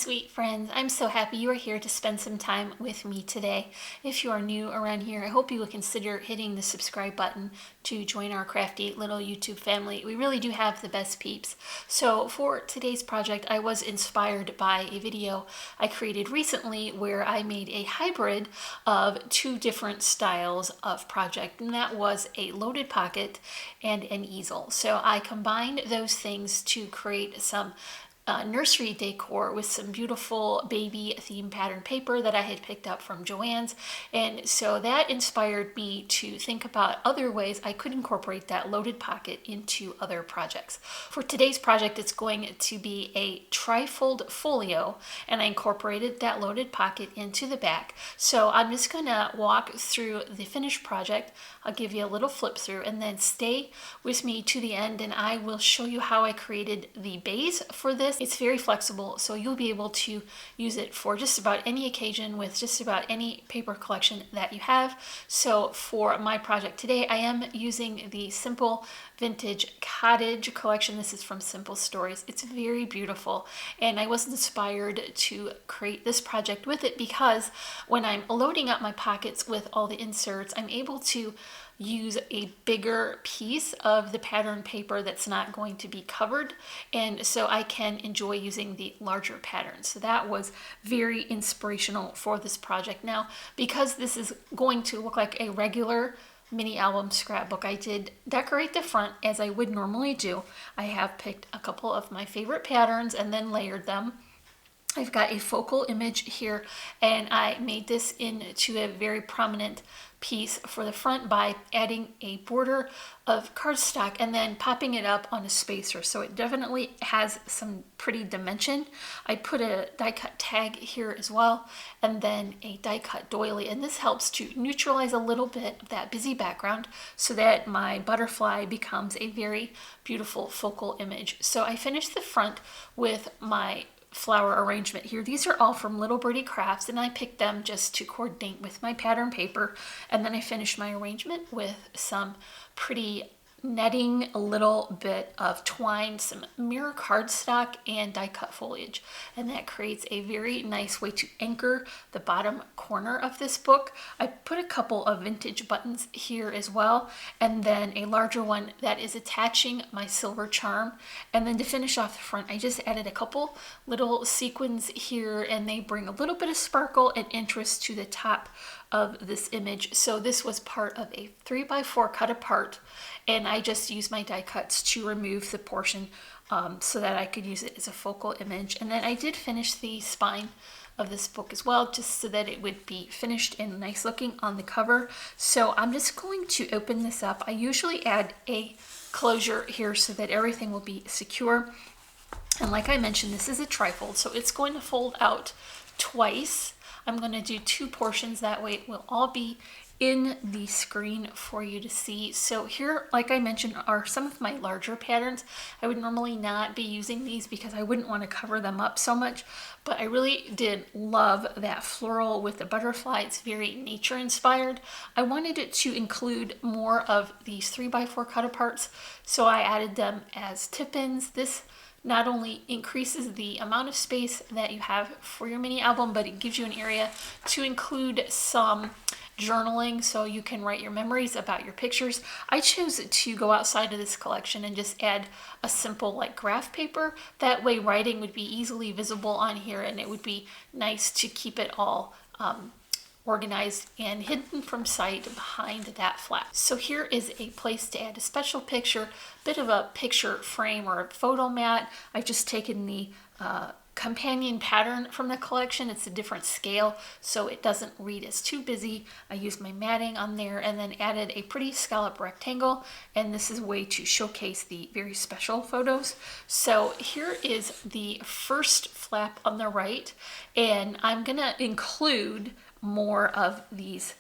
sweet friends. I'm so happy you are here to spend some time with me today. If you are new around here, I hope you will consider hitting the subscribe button to join our crafty little YouTube family. We really do have the best peeps. So for today's project, I was inspired by a video I created recently where I made a hybrid of two different styles of project, and that was a loaded pocket and an easel. So I combined those things to create some nursery decor with some beautiful baby theme pattern paper that I had picked up from Joann's. And so that inspired me to think about other ways I could incorporate that loaded pocket into other projects. For today's project, it's going to be a trifold folio, and I incorporated that loaded pocket into the back. So I'm just gonna walk through the finished project. I'll give you a little flip through and then stay with me to the end, and I will show you how I created the base for this. It's very flexible, so you'll be able to use it for just about any occasion with just about any paper collection that you have. So for my project today, I am using the Simple Vintage Cottage collection. This is from Simple Stories. It's very beautiful, and I was inspired to create this project with it because when I'm loading up my pockets with all the inserts, I'm able to use a bigger piece of the pattern paper that's not going to be covered, and so I can enjoy using the larger patterns. So that was very inspirational for this project. Now, because this is going to look like a regular mini album scrapbook, I did decorate the front as I would normally do. I have picked a couple of my favorite patterns and then layered them. I've got a focal image here, and I made this into a very prominent piece for the front by adding a border of cardstock and then popping it up on a spacer, so it definitely has some pretty dimension. I put a die cut tag here as well, and then a die cut doily, and this helps to neutralize a little bit of that busy background so that my butterfly becomes a very beautiful focal image. So I finished the front with my flower arrangement here. These are all from Little Birdie Crafts, and I picked them just to coordinate with my pattern paper. And then I finished my arrangement with some pretty netting, a little bit of twine, some mirror cardstock, and die cut foliage, and that creates a very nice way to anchor the bottom corner of this book. I put a couple of vintage buttons here as well, and then a larger one that is attaching my silver charm. And then to finish off the front, I just added a couple little sequins here, and they bring a little bit of sparkle and interest to the top of this image. So this was part of a 3x4 cut apart, and I just used my die cuts to remove the portion so that I could use it as a focal image. And then I did finish the spine of this book as well, just so that it would be finished and nice looking on the cover. So I'm just going to open this up. I usually add a closure here so that everything will be secure. And like I mentioned, this is a trifold, so it's going to fold out twice. I'm going to do two portions, that way it will all be in the screen for you to see. So here, like I mentioned, are some of my larger patterns. I would normally not be using these because I wouldn't want to cover them up so much, but I really did love that floral with the butterfly. It's very nature inspired. I wanted it to include more of these 3x4 cut aparts, so I added them as tip-ins. This not only increases the amount of space that you have for your mini album, but it gives you an area to include some journaling, so you can write your memories about your pictures. I chose to go outside of this collection and just add a simple like graph paper. That way writing would be easily visible on here, and it would be nice to keep it all organized and hidden from sight behind that flap. So here is a place to add a special picture, bit of a picture frame or a photo mat. I've just taken the companion pattern from the collection. It's a different scale, so it doesn't read as too busy. I used my matting on there and then added a pretty scallop rectangle, and this is a way to showcase the very special photos. So here is the first flap on the right, and I'm gonna include more of these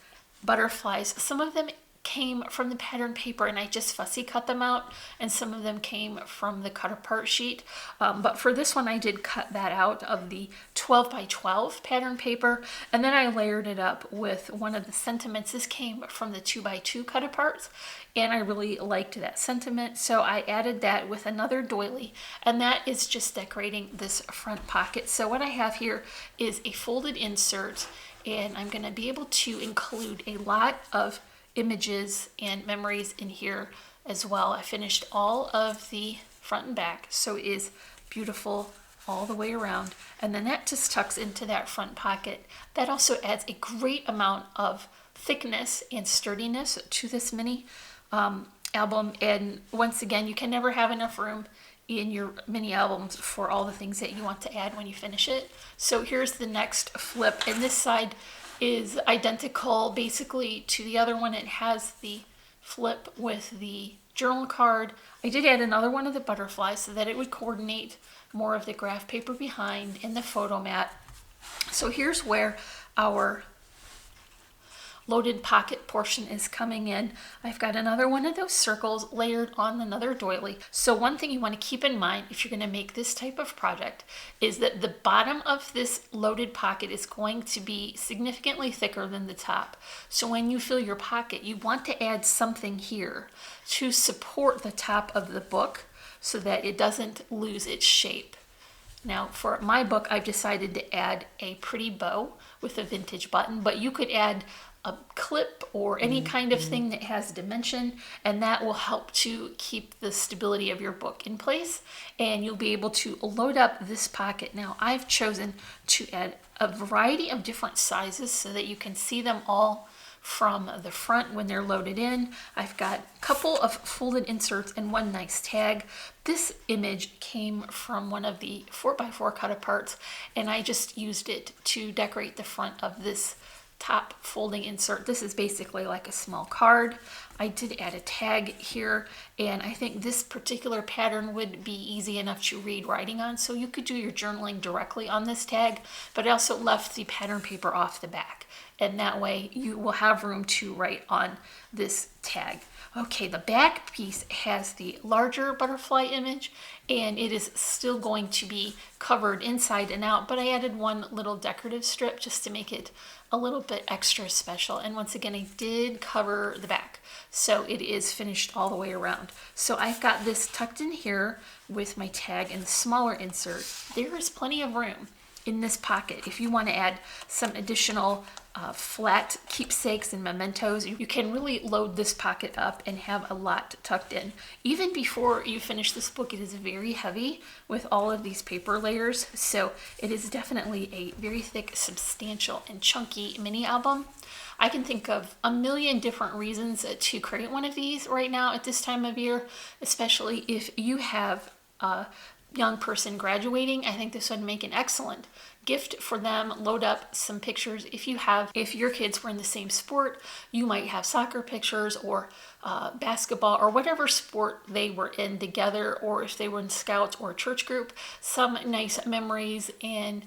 butterflies. Some of them came from the pattern paper and I just fussy cut them out, and some of them came from the cut apart sheet. But for this one I did cut that out of the 12 by 12 pattern paper, and then I layered it up with one of the sentiments. This came from the 2 by 2 cut aparts, and I really liked that sentiment, so I added that with another doily, and that is just decorating this front pocket. So what I have here is a folded insert, and I'm going to be able to include a lot of images and memories in here as well. I finished all of the front and back, so it is beautiful all the way around, and then that just tucks into that front pocket. That also adds a great amount of thickness and sturdiness to this mini album, and once again, you can never have enough room in your mini albums for all the things that you want to add when you finish it. So here's the next flip, and this side is identical basically to the other one. It has the flip with the journal card. I did add another one of the butterflies so that it would coordinate more of the graph paper behind in the photo mat. So here's where our loaded pocket portion is coming in. I've got another one of those circles layered on another doily. So one thing you want to keep in mind if you're going to make this type of project is that the bottom of this loaded pocket is going to be significantly thicker than the top. So when you fill your pocket, you want to add something here to support the top of the book so that it doesn't lose its shape. Now for my book, I've decided to add a pretty bow with a vintage button, but you could add a clip or any kind of thing that has dimension, and that will help to keep the stability of your book in place, and you'll be able to load up this pocket. Now I've chosen to add a variety of different sizes so that you can see them all from the front when they're loaded in. I've got a couple of folded inserts and one nice tag. This image came from one of the 4x4 cut aparts, and I just used it to decorate the front of this top folding insert. This is basically like a small card. I did add a tag here, and I think this particular pattern would be easy enough to read writing on, so you could do your journaling directly on this tag, but I also left the pattern paper off the back, and that way you will have room to write on this tag. Okay, the back piece has the larger butterfly image, and it is still going to be covered inside and out, but I added one little decorative strip just to make it a little bit extra special. And once again, I did cover the back, so it is finished all the way around. So I've got this tucked in here with my tag and the smaller insert. There is plenty of room in this pocket. If you want to add some additional flat keepsakes and mementos, you can really load this pocket up and have a lot tucked in. Even before you finish this book, it is very heavy with all of these paper layers, so it is definitely a very thick, substantial, and chunky mini album. I can think of a million different reasons to create one of these right now at this time of year, especially if you have a young person graduating. I think this would make an excellent gift for them. Load up some pictures. If your kids were in the same sport, you might have soccer pictures or basketball or whatever sport they were in together, or if they were in scouts or a church group, some nice memories and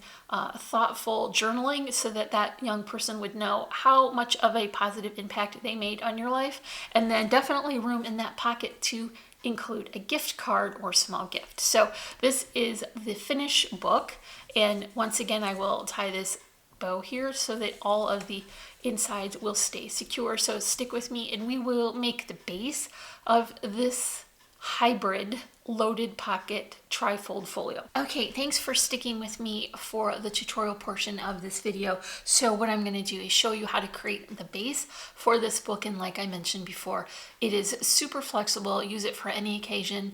thoughtful journaling so that that young person would know how much of a positive impact they made on your life. And then definitely room in that pocket to include a gift card or small gift. So this is the finished book, and once again I will tie this bow here so that all of the insides will stay secure. So stick with me and we will make the base of this hybrid loaded pocket trifold folio. Okay, thanks for sticking with me for the tutorial portion of this video. So what I'm going to do is show you how to create the base for this book, and like I mentioned before, it is super flexible. Use it for any occasion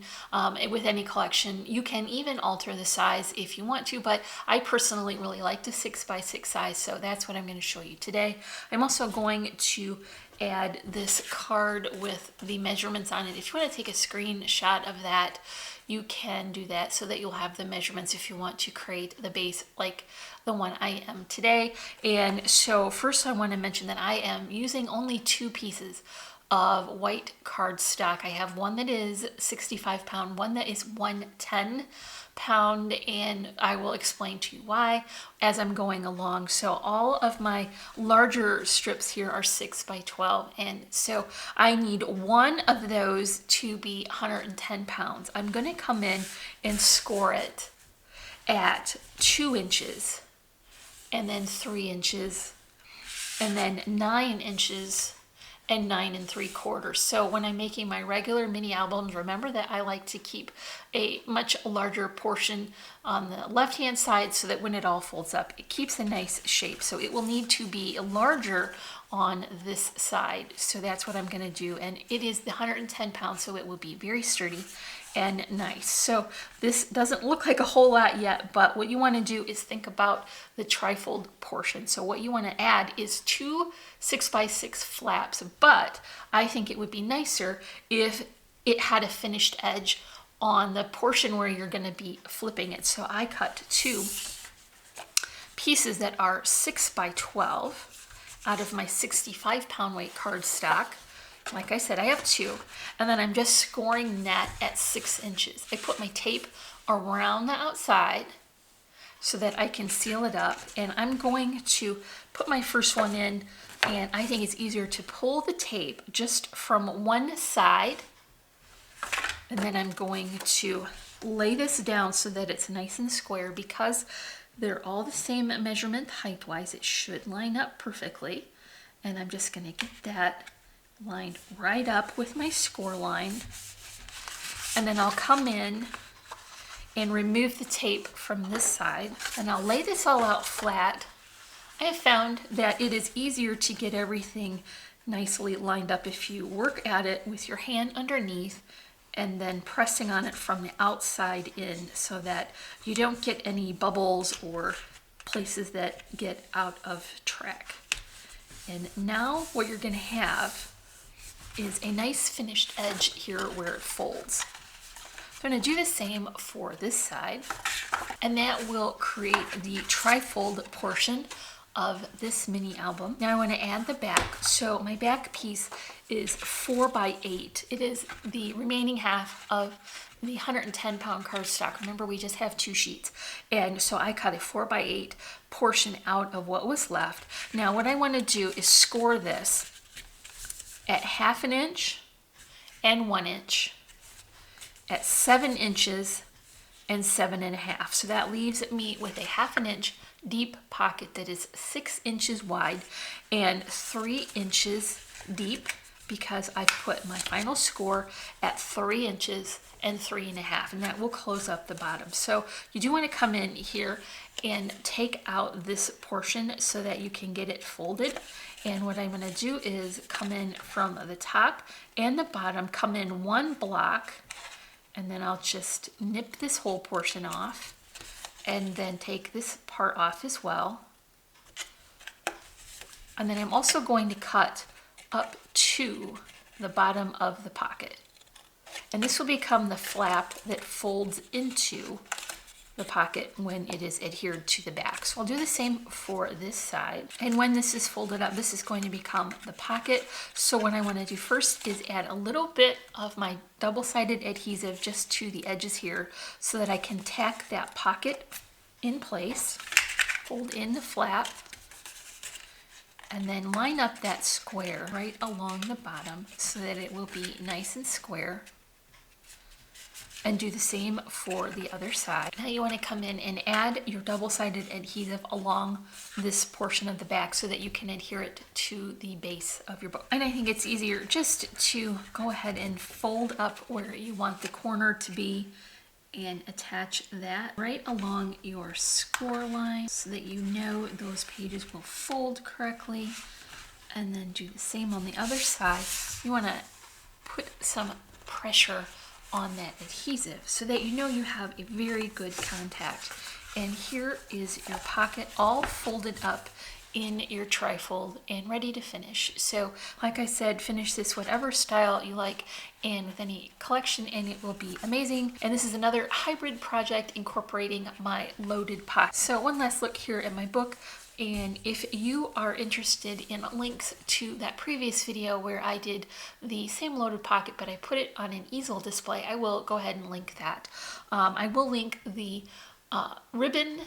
with any collection. You can even alter the size if you want to, but I personally really like the 6x6 size, so that's what I'm going to show you today. I'm also going to add this card with the measurements on it. If you want to take a screenshot of that, you can do that so that you'll have the measurements if you want to create the base like the one I am today. And so first I want to mention that I am using only 2 pieces of white cardstock. I have one that is 65 pound, one that is 110 pound, and I will explain to you why as I'm going along. So all of my larger strips here are 6 by 12, and so I need one of those to be 110 pounds. I'm going to come in and score it at 2 inches, and then 3 inches, and then 9 inches, and 9 3/4. So when I'm making my regular mini albums, remember that I like to keep a much larger portion on the left-hand side so that when it all folds up, it keeps a nice shape. So it will need to be larger on this side. So that's what I'm going to do. And it is the 110 pounds, so it will be very sturdy and nice. So this doesn't look like a whole lot yet, but what you want to do is think about the trifold portion. So what you want to add is 2 6x6 flaps, but I think it would be nicer if it had a finished edge on the portion where you're going to be flipping it. So I cut 2 pieces that are 6 by 12 out of my 65 pound weight cardstock. Like I said, I have 2, and then I'm just scoring that at 6 inches. I put my tape around the outside so that I can seal it up, and I'm going to put my first one in, and I think it's easier to pull the tape just from one side, and then I'm going to lay this down so that it's nice and square. Because they're all the same measurement height-wise, it should line up perfectly, and I'm just going to get that lined right up with my score line, and then I'll come in and remove the tape from this side, and I'll lay this all out flat. I have found that it is easier to get everything nicely lined up if you work at it with your hand underneath and then pressing on it from the outside in, so that you don't get any bubbles or places that get out of track. And now what you're going to have is a nice finished edge here where it folds. I'm going to do the same for this side, and that will create the trifold portion of this mini album. Now I want to add the back. So my back piece is 4 by 8. It is the remaining half of the 110 pound cardstock. Remember, we just have 2 sheets, and so I cut a 4 by 8 portion out of what was left. Now what I want to do is score this at 1/2 inch and 1 inch, at 7 inches and 7.5. So that leaves me with a 1/2 inch deep pocket that is 6 inches wide and 3 inches deep, because I put my final score at 3 inches and 3.5, and that will close up the bottom. So you do want to come in here and take out this portion so that you can get it folded. And what I'm going to do is come in from the top and the bottom, come in 1 block, and then I'll just nip this whole portion off, and then take this part off as well. And then I'm also going to cut up to the bottom of the pocket, and this will become the flap that folds into the pocket when it is adhered to the back. So I'll do the same for this side, and when this is folded up, this is going to become the pocket. So what I want to do first is add a little bit of my double-sided adhesive just to the edges here so that I can tack that pocket in place, fold in the flap, and then line up that square right along the bottom so that it will be nice and square. And do the same for the other side. Now you want to come in and add your double-sided adhesive along this portion of the back so that you can adhere it to the base of your book. And I think it's easier just to go ahead and fold up where you want the corner to be and attach that right along your score line so that you know those pages will fold correctly. And then do the same on the other side. You want to put some pressure on that adhesive so that you know you have a very good contact. And here is your pocket all folded up in your trifold and ready to finish. So like I said, finish this whatever style you like and with any collection, and it will be amazing. And this is another hybrid project incorporating my loaded pocket. So one last look here at my book. And if you are interested in links to that previous video where I did the same loaded pocket, but I put it on an easel display, I will go ahead and link that. I will link the ribbon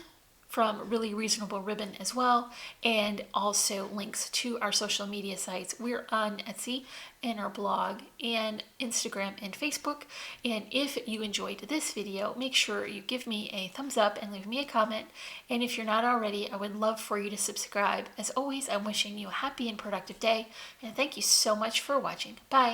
from Really Reasonable Ribbon as well, and also links to our social media sites. We're on Etsy and our blog and Instagram and Facebook. And if you enjoyed this video, make sure you give me a thumbs up and leave me a comment. And if you're not already, I would love for you to subscribe. As always, I'm wishing you a happy and productive day, and thank you so much for watching. Bye.